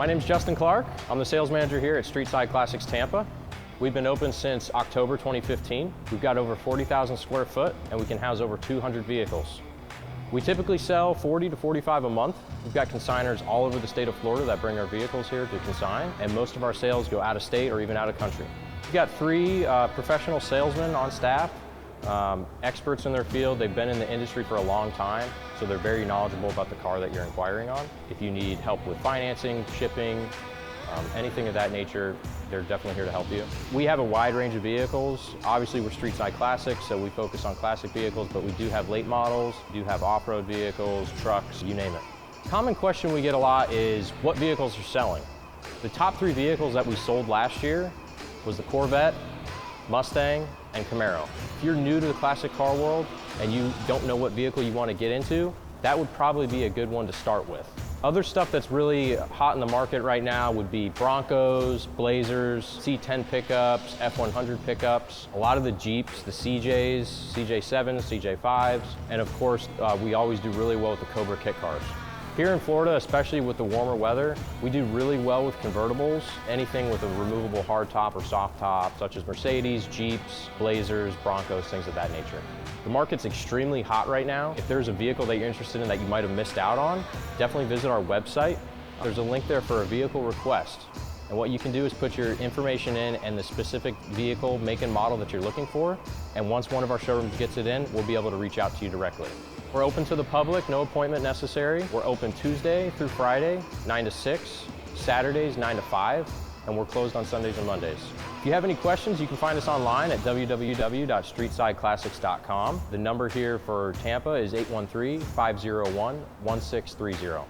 My name is Justin Clark. I'm the sales manager here at Streetside Classics Tampa. We've been open since October 2015. We've got over 40,000 square foot and we can house over 200 vehicles. We typically sell 40 to 45 a month. We've got consigners all over the state of Florida that bring our vehicles here to consign, and most of our sales go out of state or even out of country. We've got 3 professional salesmen on staff, experts in their field. They've been in the industry for a long time, so they're very knowledgeable about the car that you're inquiring on. If you need help with financing, shipping, anything of that nature, they're definitely here to help you. We have a wide range of vehicles. Obviously, we're Streetside Classics, so we focus on classic vehicles, but we do have late models, we do have off-road vehicles, trucks, you name it. Common question we get a lot is what vehicles are selling. The top 3 vehicles that we sold last year was the Corvette, Mustang, and Camaro. If you're new to the classic car world and you don't know what vehicle you want to get into, that would probably be a good one to start with. Other stuff that's really hot in the market right now would be Broncos, Blazers, C10 pickups, F100 pickups, a lot of the Jeeps, the CJs, CJ7s, CJ5s, and of course, we always do really well with the Cobra kit cars. Here in Florida, especially with the warmer weather, we do really well with convertibles, anything with a removable hard top or soft top, such as Mercedes, Jeeps, Blazers, Broncos, things of that nature. The market's extremely hot right now. If there's a vehicle that you're interested in that you might have missed out on, definitely visit our website. There's a link there for a vehicle request. And what you can do is put your information in and the specific vehicle, make and model that you're looking for. And once one of our showrooms gets it in, we'll be able to reach out to you directly. We're open to the public, no appointment necessary. We're open Tuesday through Friday, 9 to 6, Saturdays, 9 to 5, and we're closed on Sundays and Mondays. If you have any questions, you can find us online at www.streetsideclassics.com. The number here for Tampa is 813-501-1630.